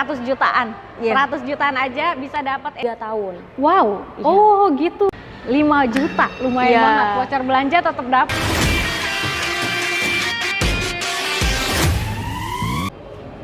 100 jutaan. Iya. 100 jutaan aja bisa dapat 3 tahun. Wow. Iya. Oh, gitu. 5 juta lumayan Iya. banget. Voucher belanja tetap dapat.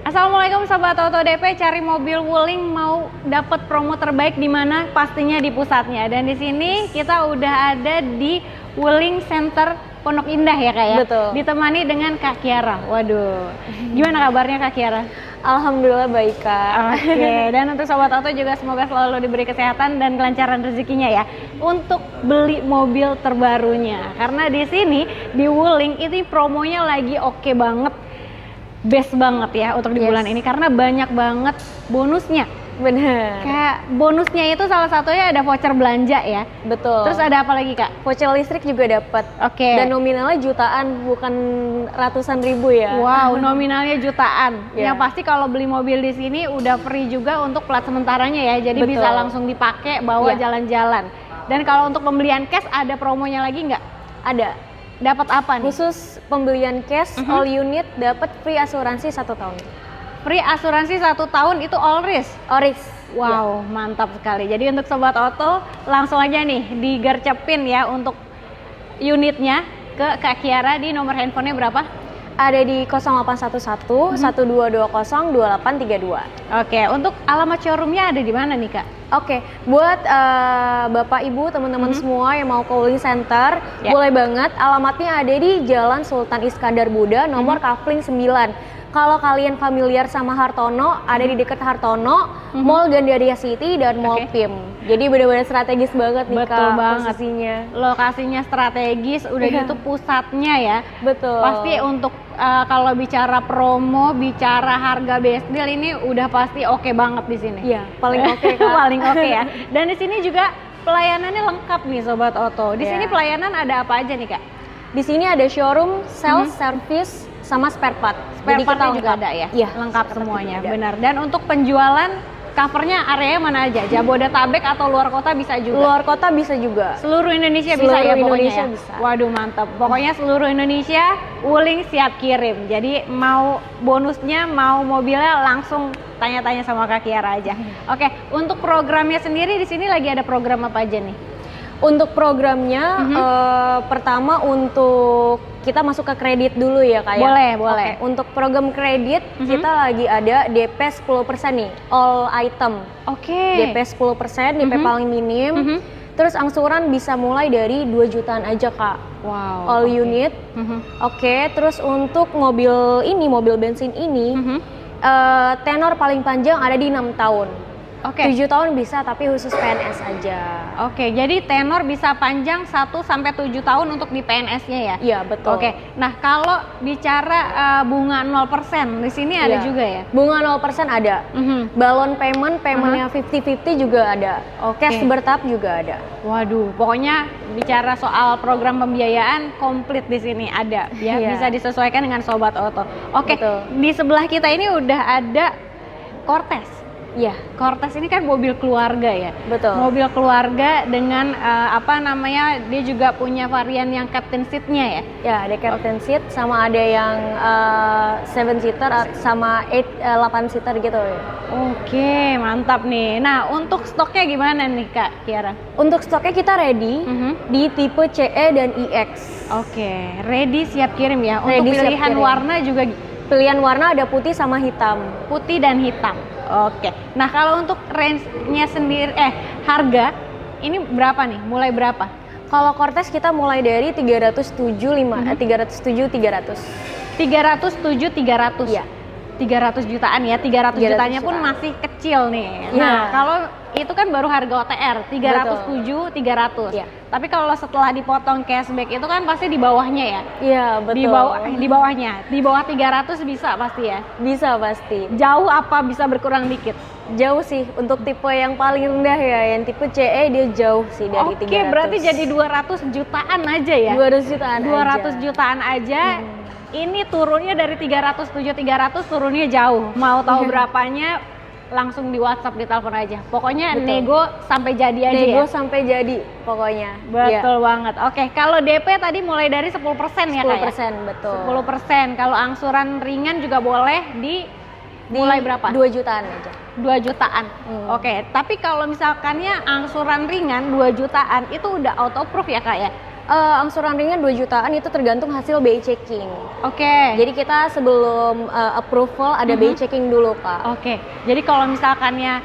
Assalamualaikum Sobat Auto DP, cari mobil Wuling mau dapat promo terbaik di mana? Pastinya di pusatnya. Dan di sini kita udah ada di Wuling Center Pondok Indah ya Kak ya? Betul. Ditemani dengan Kak Kiara. Waduh, gimana kabarnya Kak Kiara? Alhamdulillah baik Kak. Oke, dan untuk Sobat Auto juga semoga selalu diberi kesehatan dan kelancaran rezekinya ya untuk beli mobil terbarunya. Karena di sini di Wuling ini promonya lagi oke banget, best banget ya untuk di bulan ini karena banyak banget bonusnya. Bener. Kayak bonusnya itu salah satunya ada voucher belanja ya. Betul. Terus ada apa lagi Kak? voucher listrik juga dapat. Oke. Dan nominalnya jutaan, bukan ratusan ribu ya. Wow, nominalnya jutaan. Ya. Yang pasti kalau beli mobil di sini udah free juga untuk plat sementaranya ya. Jadi Betul. bisa langsung dipakai bawa Ya. jalan-jalan. Dan kalau untuk pembelian cash ada promonya lagi nggak? Ada. Dapat apa nih? Khusus pembelian cash, all unit dapat free asuransi 1 tahun. Free asuransi 1 tahun itu all risk. Oris. Wow, mantap sekali. Jadi untuk Sobat Auto langsung aja nih digercepin ya untuk unitnya ke Kak Kiara di nomor handphonenya berapa? Ada di 0811 1220 2832. Oke, untuk alamat showroomnya ada di mana nih Kak? Oke, buat Bapak Ibu, teman-teman semua yang mau ke Wuling Center, Ya. boleh banget. Alamatnya ada di Jalan Sultan Iskandar Buddha, nomor Kafling 9. Kalau kalian familiar sama Hartono, ada di dekat Hartono, Mall Gandaria City dan Mall Oke. PIM. Jadi benar-benar strategis banget nih Betul Kak banget. posisinya. Lokasinya strategis, udah Iya. gitu pusatnya ya. Betul. Pasti untuk kalau bicara promo, bicara harga best deal ini udah pasti oke banget di sini. Iya, paling oke Kak. Paling oke ya. Dan di sini juga pelayanannya lengkap nih Sobat Auto. Di Iya. sini pelayanan ada apa aja nih Kak? Di sini ada showroom, sales, service, sama spare part. Spare Jadi kita partnya juga lengkap. ada ya? Iya, Lengkap spare part semuanya, juga ada. benar. Dan untuk penjualan, covernya area mana aja? Jabodetabek atau luar kota bisa juga? Luar kota bisa juga. Seluruh Indonesia bisa Seluruh ya pokoknya Indonesia ya? bisa. Waduh mantap. Pokoknya seluruh Indonesia Wuling siap kirim. Jadi mau bonusnya, mau mobilnya langsung tanya-tanya sama Kak Kiara aja. Oke, untuk programnya sendiri di sini lagi ada program apa aja nih? Untuk programnya, pertama untuk kita masuk ke kredit dulu ya Kak ya? Boleh, boleh. Oke, untuk program kredit kita lagi ada DP 10% nih, all item. Oke. DP 10%, DP paling minim. Terus angsuran bisa mulai dari 2 jutaan aja Kak. Wow. All oke. unit. Oke, terus untuk mobil bensin ini, tenor paling panjang ada di 6 tahun. Oke. 7 tahun bisa, tapi khusus PNS aja. Oke, jadi tenor bisa panjang 1 sampai 7 tahun untuk di PNS-nya ya? Iya, betul. Oke. Nah, kalau bicara bunga 0%, di sini ada Iya. juga ya? Bunga 0% ada. Balon paymentnya 50-50 juga ada. Oke. Cash bertahap juga ada. Waduh, pokoknya bicara soal program pembiayaan komplit di sini ada ya, Iya. bisa disesuaikan dengan Sobat Auto. Oke, Betul. di sebelah kita ini udah ada Cortez. Iya, Cortez ini kan mobil keluarga ya. betul. Mobil keluarga dengan dia juga punya varian yang captain seat-nya ya. Ya, ada captain seat sama ada yang 7 seater sama 8 seater gitu ya. Oke, mantap nih. Nah, untuk stoknya gimana nih Kak Kiara? Untuk stoknya kita ready di tipe CE dan IX. Oke, ready siap kirim ya. Ready, Untuk siap pilihan kirim. warna juga Pilihan warna ada putih sama hitam. putih dan hitam. Oke. Nah, kalau untuk range-nya sendiri harga ini berapa nih? Mulai berapa? Kalau Cortez kita mulai dari 307 300. 307 300. Iya. 300 jutaan ya. 300 300 jutaannya pun jutaan. masih kecil nih. Iya. Nah, kalau itu kan baru harga OTR 307 300. Iya. Tapi kalau setelah dipotong cashback itu kan pasti di bawahnya ya. Iya, betul. Di bawahnya. Di bawah 300 bisa pasti ya. Bisa pasti. Jauh apa bisa berkurang dikit? Jauh sih untuk tipe yang paling rendah ya, yang tipe CE dia jauh sih dari 300. Oke, berarti jadi 200 jutaan aja ya? 200 jutaan 200 aja. jutaan aja. Ini turunnya dari 300 turunnya jauh. Mau tahu berapanya langsung di WhatsApp, di telepon aja. Pokoknya Betul. nego sampai jadi aja Nego ya. sampai jadi pokoknya. Betul banget. Oke, kalau DP tadi mulai dari 10% ya Kak ya? 10% betul. 10%. Kalau angsuran ringan juga boleh di mulai berapa? 2 jutaan aja. 2 jutaan. Oke, tapi kalau misalkannya angsuran ringan 2 jutaan itu udah auto approve ya Kak ya? Angsuran ringan 2 jutaan itu tergantung hasil BI checking. Oke. Jadi kita sebelum approval ada BI checking dulu Kak. Oke, jadi kalau misalkannya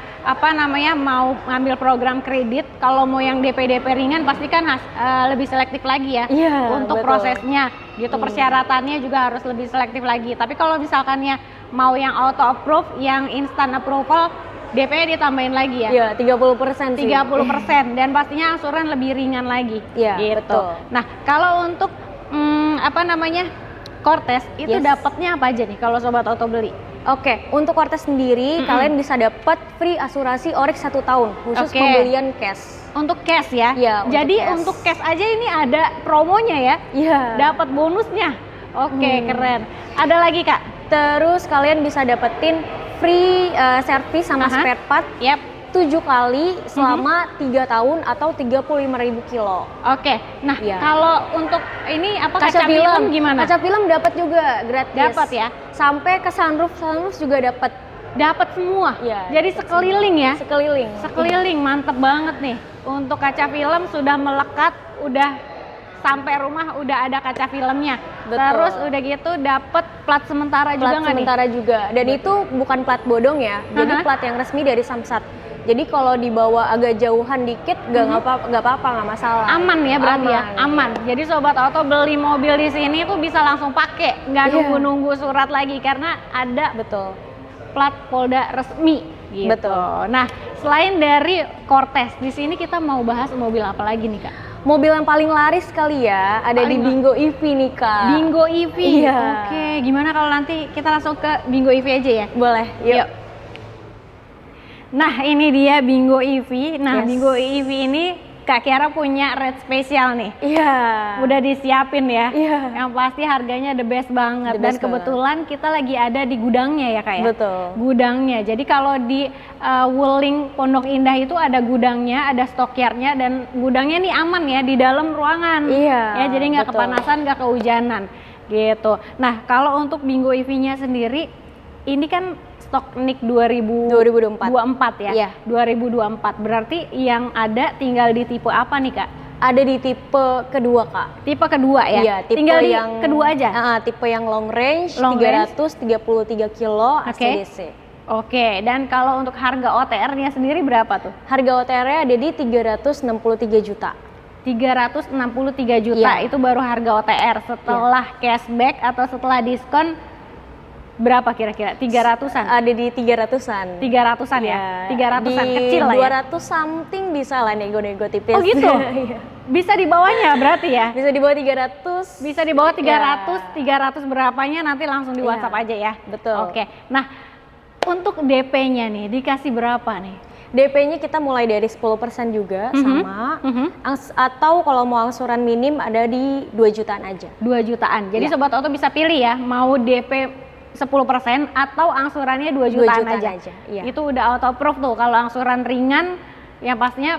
mau ngambil program kredit, kalau mau yang DP ringan pasti kan lebih selektif lagi ya Iya, untuk betul. prosesnya, gitu persyaratannya juga harus lebih selektif lagi. Tapi kalau misalkannya mau yang auto approve, yang instant approval, DP-nya ditambahin lagi ya? Iya, 30% sih. 30% dan pastinya angsuran lebih ringan lagi. Iya, gitu. betul. Nah, kalau untuk Cortez itu Yes. dapatnya apa aja nih kalau sobat auto beli? Oke, untuk Cortez sendiri kalian bisa dapat free asuransi Oryx 1 tahun khusus Oke. pembelian cash. Untuk cash ya? Iya, untuk Jadi cash. untuk cash aja ini ada promonya ya? Iya. Dapat bonusnya. Oke, keren. Ada lagi Kak? Terus kalian bisa dapetin free service sama Aha. spare part Yap. 7 kali selama 3 tahun atau 35.000 kilo. Oke. Nah, Iya. kalau untuk ini kaca film gimana? Kaca film dapat juga gratis. Dapat ya? Sampai ke sunroof juga dapat. Dapat semua. Iya, Jadi dapat sekeliling ya? Sekeliling. Sekeliling, mantep banget nih. Untuk kaca film sudah melekat, udah sampai rumah udah ada kaca filmnya. Betul. Terus udah gitu dapat plat sementara juga Plat nggak nih? sementara juga. Dan itu bukan plat bodong ya. Jadi Aha. plat yang resmi dari Samsat. Jadi kalau dibawa agak jauhan dikit nggak apa-apa, nggak masalah. Aman ya berarti ya? Aman. Aman. Jadi sobat auto beli mobil di sini tuh bisa langsung pakai, nggak Iya. nunggu-nunggu surat lagi karena ada Betul. plat Polda resmi gitu. Betul. Nah, selain dari Cortez, di sini kita mau bahas mobil apa lagi nih Kak? Mobil yang paling laris kali ya ada di Paling Bingo EV nih Kak. Bingo EV. Iya. Oke, gimana kalau nanti kita langsung ke Bingo EV aja ya? Boleh. Yuk. Nah, ini dia Bingo EV. Nah, Yes. Bingo EV ini Kak Kiara punya rate spesial nih. Iya. Udah disiapin ya. Iya. Yang pasti harganya the best banget. The Dan best kebetulan kita lagi ada di gudangnya ya Kak ya? Betul. Gudangnya. Jadi kalau di Wuling Pondok Indah itu ada gudangnya, ada stockyardnya, dan gudangnya nih aman ya di dalam ruangan. Iya, Ya, jadi nggak betul. kepanasan, nggak kehujanan gitu. Nah, kalau untuk Bingo EV-nya sendiri, ini kan stok NIK 2024 ya? Iya. 2024. Berarti yang ada tinggal di tipe apa nih Kak? Ada di tipe kedua Kak. Tipe kedua ya? Iya, tipe tinggal di yang kedua aja? Tipe yang long range, Long 333 kilo Oke. ACDC. Oke, dan kalau untuk harga OTR-nya sendiri berapa tuh? Harga OTR-nya ada di 363 juta. 363 juta, Iya. itu baru harga OTR. Setelah cashback atau setelah diskon berapa kira-kira? 300-an? Ada di 300-an. 300-an ya? 300-an, kecil lah ya? 200 something bisa lah nego-nego tipis. Oh gitu? Iya. Bisa di bawahnya berarti ya? Bisa di bawah 300. Bisa di bawah 300, Ya. 300 berapanya nanti langsung di Iya, WhatsApp aja ya? betul. Oke, nah untuk DP-nya nih dikasih berapa nih? DP-nya kita mulai dari 10% juga sama. Atau kalau mau angsuran minim ada di 2 jutaan aja. 2 jutaan. Jadi Iya. Sobat Auto bisa pilih ya, mau DP 10% atau angsurannya 2 jutaan, aja. Iya. Itu udah auto approve tuh. Kalau angsuran ringan, yang pastinya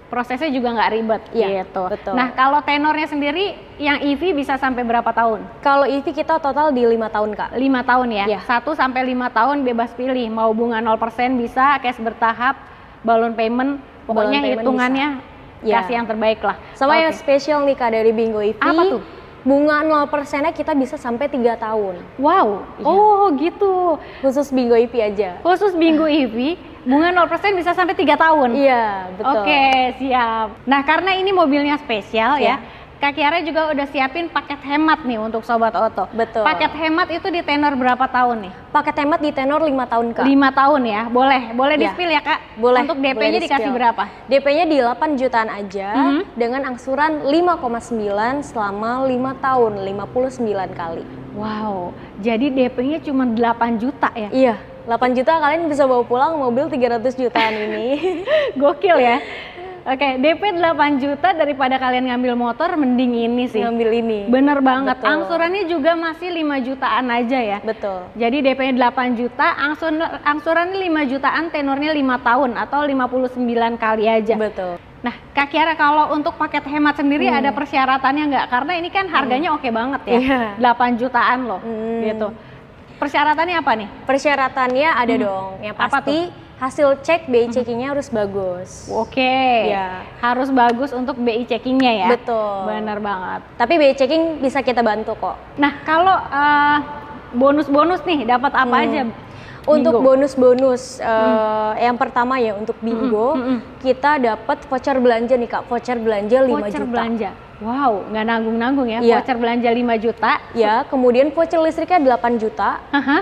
prosesnya juga nggak ribet Iya, gitu. betul. Nah, kalau tenornya sendiri, yang EV bisa sampai berapa tahun? Kalau EV kita total di 5 tahun Kak. 5 tahun ya? Iya. 1 sampai 5 tahun bebas pilih. Mau bunga 0% bisa, cash bertahap, balloon payment, pokoknya Balloon payment hitungannya bisa. Iya. kasih yang terbaik lah. Sama yang Oke. spesial nih Kak dari Bingo EV. Apa tuh? Bunga 0%-nya kita bisa sampai 3 tahun. Wow, Iya. oh gitu. Khusus Bingo EV aja. Khusus Bingo EV, bunga 0% bisa sampai 3 tahun. Iya, betul. Oke, siap. Nah, karena ini mobilnya spesial ya, Iya. Kak Kiara juga udah siapin paket hemat nih untuk Sobat Auto. Betul. Paket hemat itu di tenor berapa tahun nih? Paket hemat di tenor 5 tahun Kak. 5 tahun ya, boleh Iya. di-spill ya Kak? Boleh. Untuk boleh DP-nya dikasih di-spill. berapa? DP-nya di 8 jutaan aja dengan angsuran 5,9 selama 5 tahun, 59 kali. Wow, jadi DP-nya cuma 8 juta ya? Iya, 8 juta kalian bisa bawa pulang mobil 300 jutaan ini. Gokil ya? Oke, DP 8 juta daripada kalian ngambil motor, mending ini sih. Ngambil ini. Bener banget, Betul. angsurannya juga masih 5 jutaan aja ya? Betul. Jadi DP-nya 8 juta, angsurannya 5 jutaan, tenornya 5 tahun atau 59 kali aja. Betul. Nah, Kak Kiara, kalau untuk paket hemat sendiri ada persyaratannya nggak? Karena ini kan harganya oke banget ya, Iya. 8 jutaan loh, Hmm. gitu. Persyaratannya apa nih? Persyaratannya ada dong. Yang Apa pasti hasil cek BI checkingnya harus bagus. Oke, Ya. harus bagus untuk BI checkingnya ya. Betul. Bener banget. Tapi BI checking bisa kita bantu kok. Nah kalau bonus-bonus nih dapat apa aja? Untuk Bingo? bonus-bonus, yang pertama ya untuk bingo, kita dapat voucher belanja nih Kak, voucher belanja 5 Voucher juta. belanja. Wow, nggak nanggung-nanggung ya. Iya. Voucher belanja 5 juta. Ya, kemudian voucher listriknya 8 juta. Haha.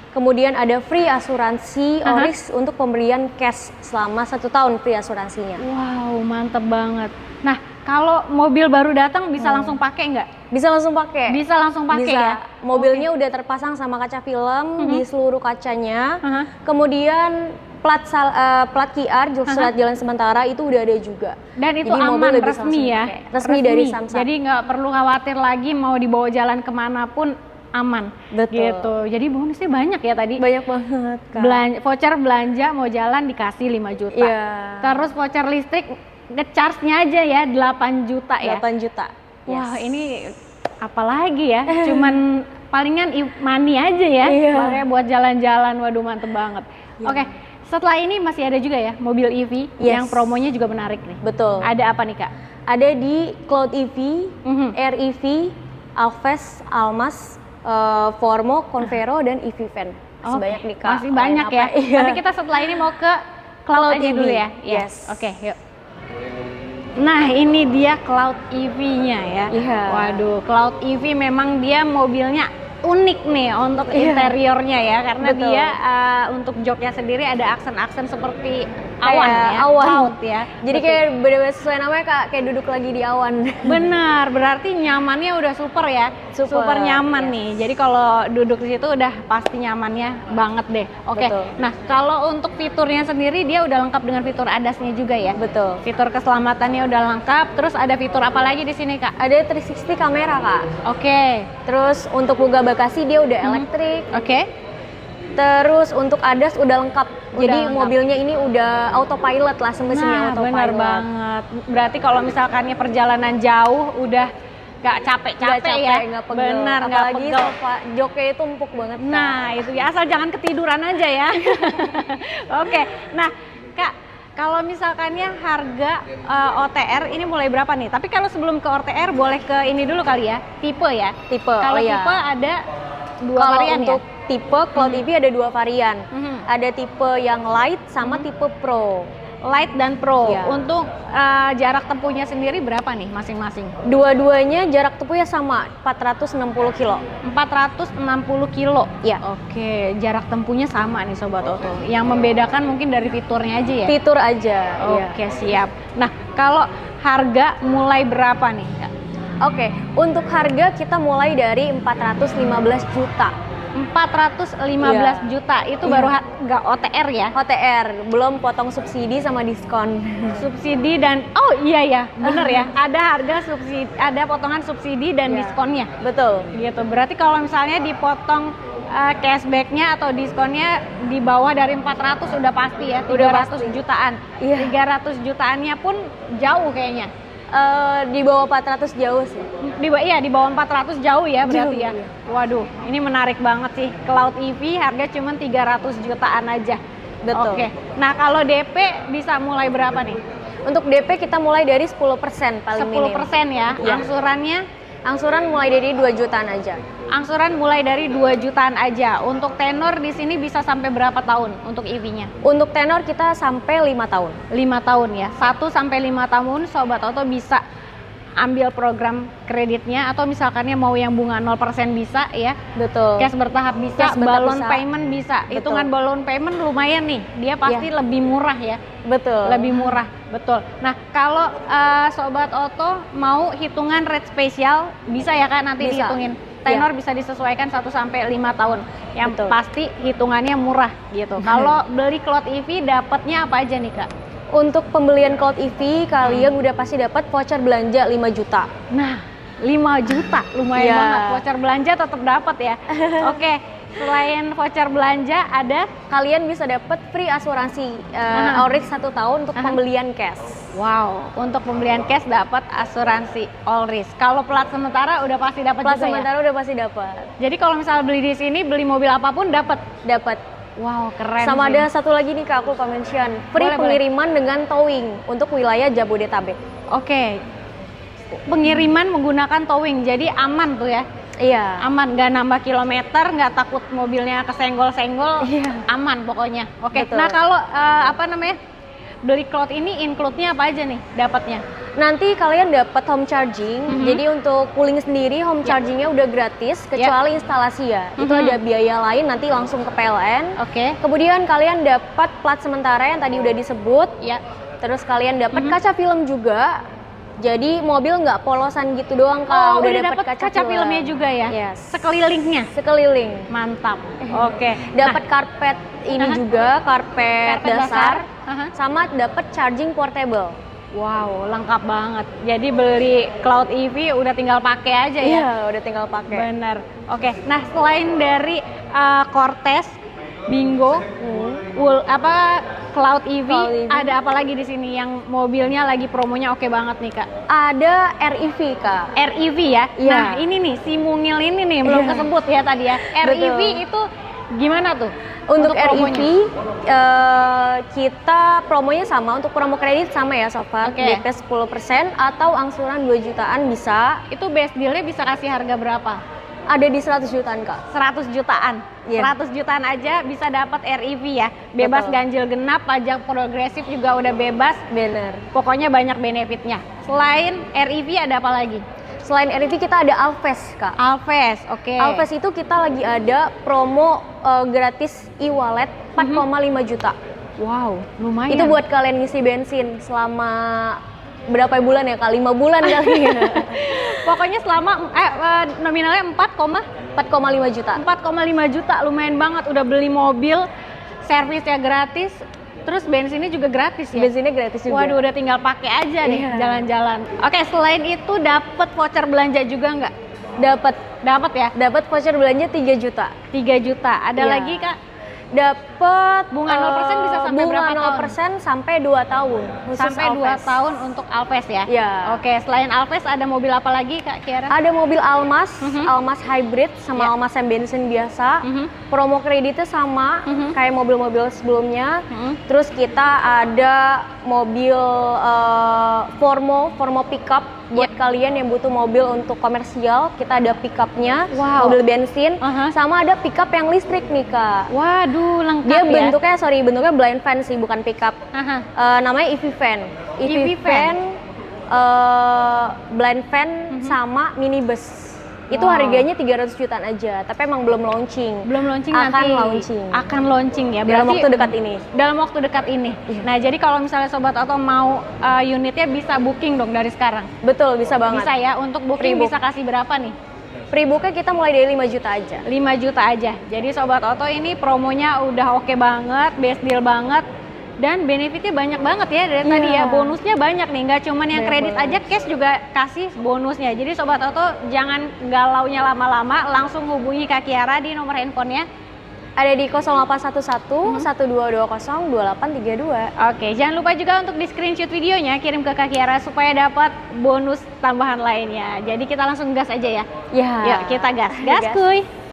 Kemudian ada free asuransi Oris untuk pemberian cash selama 1 tahun free asuransinya. Wow, mantep banget. Nah, kalau mobil baru datang bisa langsung pakai nggak? Bisa langsung pakai. Bisa langsung pakai Bisa. ya? Mobilnya udah terpasang sama kaca film di seluruh kacanya. Aha. Kemudian plat QR surat jalan sementara itu udah ada juga. Dan itu Jadi mobil aman, udah bisa resmi langsung ya? pakai. Resmi dari Samsat. Jadi nggak perlu khawatir lagi mau dibawa jalan kemanapun aman. Betul. Gitu. Jadi bonusnya banyak ya tadi. Banyak banget Kak. Voucher belanja mau jalan dikasih 5 juta. Iya. Terus voucher listrik nge-charge-nya aja ya 8 juta ya. 8 juta. Wah, Yes. ini apalagi ya? Cuman palingan money aja ya. Iya. Makanya buat jalan-jalan. Waduh, mantep banget. Oke, setelah ini masih ada juga ya mobil EV Yes. yang promonya juga menarik nih. Betul. Ada apa nih, Kak? Ada di Cloud EV, Mhm. REV, Alves, Almas, Formo, Convero, dan EV Van. Masih Oke, banyak nih Kak. masih banyak Lain ya. apa? Iya. Tapi kita setelah ini mau ke Cloud Cloud aja EV. dulu ya. Yes. Oke, yuk. Nah, ini dia Cloud EV-nya ya. Iya. Waduh, Cloud EV memang dia mobilnya unik nih untuk Iya. interiornya ya, karena Betul. dia untuk joknya sendiri ada aksen-aksen seperti Kayak awan ya, awan. cloud ya. Jadi Betul. kayak bener-bener sesuai namanya Kak, kayak duduk lagi di awan. Benar, berarti nyamannya udah super ya, Super, nyaman yes. nih. Jadi kalau duduk di situ udah pasti nyamannya banget deh. Oke, Betul. nah kalau untuk fiturnya sendiri dia udah lengkap dengan fitur ADAS-nya juga ya. Betul. Fitur keselamatannya udah lengkap. Terus ada fitur apa lagi di sini Kak? Ada 360 kamera Kak. Oke, Terus untuk buka bagasi dia udah elektrik. oke. Terus untuk ADAS udah lengkap. Udah Jadi lengkap. mobilnya ini udah autopilot lah, Nah, semestinya autopilot. benar banget. Berarti kalau misalkannya perjalanan jauh udah gak capek-capek ya. nggak pegel. Benar, nggak Apalagi pegel. sofa joknya itu empuk banget Kak. Nah, itu ya, asal jangan ketiduran aja ya. Oke, nah Kak, kalau misalkannya harga OTR ini mulai berapa nih? Tapi kalau sebelum ke OTR boleh ke ini dulu kali ya, tipe ya. Tipe, Kalau oh iya. tipe ada dua Kalau varian untuk ya. tipe Cloud EV ada 2 varian. Mhm. Ada tipe yang light sama tipe pro. Light dan Pro. Iya. Untuk jarak tempuhnya sendiri berapa nih masing-masing? Dua-duanya jarak tempuhnya sama, 460 kilo. 460 kilo. Ya. Oke, jarak tempuhnya sama nih Sobat Oto. Yang membedakan mungkin dari fiturnya aja ya. Fitur aja. iya. Oke, siap. Nah, kalau harga mulai berapa nih, Kak? Oke, untuk harga kita mulai dari 415 juta. 415 Iya. juta. Itu Iya. baru nggak OTR ya? OTR, belum potong subsidi sama diskon. Subsidi dan oh iya ya, bener ya. Ada harga subsidi, ada potongan subsidi dan Iya. diskonnya. Betul. Gitu. Berarti kalau misalnya dipotong cashbacknya atau diskonnya di bawah dari 400 udah pasti ya, 300 Udah pasti. jutaan. Iya. 300 jutaannya pun jauh kayaknya. Di bawah 400 jauh sih. Iya, di bawah 400 jauh ya berarti Jauh, ya. iya. Waduh, ini menarik banget sih. Cloud EV harga cuma 300 jutaan aja. Betul. Oke. Nah, kalau DP bisa mulai berapa nih? Untuk DP kita mulai dari 10% paling 10% ya. Iya. Angsurannya Angsuran mulai dari 2 jutaan aja. angsuran mulai dari 2 jutaan aja. Untuk tenor di sini bisa sampai berapa tahun untuk EV-nya? Untuk tenor kita sampai 5 tahun. 5 tahun ya. 1 sampai 5 tahun Sobat Oto bisa ambil program kreditnya atau misalkannya mau yang bunga 0% bisa ya. Betul. Cash bertahap bisa, Cash bertahap balloon bisa. payment bisa. Betul. Hitungan balloon payment lumayan nih. Dia pasti lebih murah ya. Betul. Lebih murah, betul. Nah, kalau Sobat Oto mau hitungan rate spesial bisa ya Kak nanti Bisa. dihitungin. Tenor bisa disesuaikan 1 sampai 5 tahun. Yang Betul. pasti hitungannya murah gitu. Kalau beli Cloud EV dapatnya apa aja nih Kak? Untuk pembelian Cloud EV kalian udah pasti dapat voucher belanja 5 juta. Nah, 5 juta lumayan Iya. banget. Voucher belanja tetap dapat ya. Oke. selain voucher belanja ada Kalian bisa dapat free asuransi All Risk 1 tahun untuk pembelian cash. wow, untuk pembelian cash dapat asuransi All Risk. Kalau plat sementara udah pasti dapat Plat juga sementara udah pasti dapat. ya. Jadi kalau misalnya beli di sini, beli mobil apapun dapat. Dapat. Wow, keren Sama sih. ada satu lagi nih Kak, aku lupa mention. Free Boleh, pengiriman dengan towing untuk wilayah Jabodetabek. Oke. Pengiriman menggunakan towing, jadi aman tuh ya. Iya. Aman, nggak nambah kilometer, nggak takut mobilnya kesenggol-senggol, Iya. aman pokoknya. Oke. Betul. Nah kalau apa namanya beli cloud ini include-nya apa aja nih dapatnya? Nanti kalian dapat home charging. Jadi untuk Wuling sendiri home chargingnya udah gratis kecuali instalasi ya. Itu ada biaya lain nanti langsung ke PLN. Oke. Kemudian kalian dapat plat sementara yang tadi udah disebut. Ya. Terus kalian dapat kaca film juga. Jadi mobil nggak polosan gitu doang Kak. Oh, udah dapet dapat kaca filmnya juga ya? Yes. Sekelilingnya. Sekeliling. Mantap. Oke. Dapat karpet ini juga, karpet Karpet dasar. dasar. Sama dapat charging portable. Wow, lengkap banget. Jadi beli Cloud EV udah tinggal pakai aja ya. Iya, udah tinggal pakai. Bener. Oke. Nah, selain dari Cortez, Bingo, Cloud EV, Cloud EV. ada apa lagi di sini yang mobilnya lagi promonya oke banget nih, Kak? Ada REV Kak. REV ya. Iya. Nah, ini nih si mungil ini nih belum Iya. kesebut ya tadi ya. REV Betul. itu gimana tuh? Untuk REV promonya? kita promonya sama, untuk promo kredit sama ya Sobat. Oke. DP 10% atau angsuran 2 jutaan bisa. Itu best deal-nya bisa kasih harga berapa? Ada di 100 jutaan Kak. 100 jutaan. Iya. 100 jutaan aja bisa dapat REV ya. Bebas Betul. ganjil genap, pajak progresif juga udah bebas. Bener. Pokoknya banyak benefitnya. Selain REV ada apa lagi? Selain REV kita ada Alves Kak. Alves, oke. Alves itu kita lagi ada promo gratis e-wallet 4,5 juta. Wow, lumayan. Itu buat kalian ngisi bensin selama berapa bulan ya Kak? 5 bulan kali ya. Pokoknya selama nominalnya 4,5 juta. 4,5 juta, lumayan banget. Udah beli mobil, servisnya gratis, terus bensinnya juga gratis ya. Bensinnya gratis juga. Waduh, udah tinggal pakai aja nih Iya. jalan-jalan. Oke, selain itu dapat voucher belanja juga nggak? Dapat Dapat ya? dapat voucher belanja 3 juta. 3 juta. Ada Iya. lagi, Kak? Dapat Bunga 0% bisa sampai bunga berapa tahun? 0% sampai 2 tahun. Khusus Sampai 2 Alves. tahun untuk Alves ya? Iya. Oke, selain Alves ada mobil apa lagi, Kak Kiara? Ada mobil Almas, Almas hybrid sama Iya. Almas yang bensin biasa. Mhm. Promo kreditnya sama kayak mobil-mobil sebelumnya. Mhm. Terus kita ada mobil Formo pickup buat kalian yang butuh mobil untuk komersial. Kita ada pickupnya, Wow. mobil bensin, Aha. sama ada pickup yang listrik nih Kak. Waduh, lengkap Dia ya? bentuknya blind van sih, bukan pickup. Aha. Namanya EV van. EV van. Blind van sama minibus. Itu Wow. harganya 300 jutaan aja, tapi emang belum launching. Belum launching Akan nanti. launching. Akan launching ya. Dalam Berarti waktu dekat ini. Dalam waktu dekat ini. Iya. Nah, jadi kalau misalnya sobat Oto mau unitnya bisa booking dong dari sekarang. Betul, bisa banget. Bisa ya. Untuk booking Pre-book. bisa kasih berapa nih? Pre-booknya kita mulai dari 5 juta aja. 5 juta aja. Jadi sobat Oto ini promonya udah oke banget, best deal banget. Dan benefitnya banyak banget ya dari Iya. tadi ya. Bonusnya banyak nih, nggak cuman yang Banyak kredit banget. aja, cash juga kasih bonusnya. Jadi sobat Oto jangan galaunya lama-lama, langsung hubungi Kak Kiara di nomor handphonenya. Ada di 0811 1220 2832. Oke, jangan lupa juga untuk di screenshot videonya, kirim ke Kak Kiara supaya dapat bonus tambahan lainnya. Jadi kita langsung gas aja ya. Ya. Yuk kita gas, gas Gas. kuy.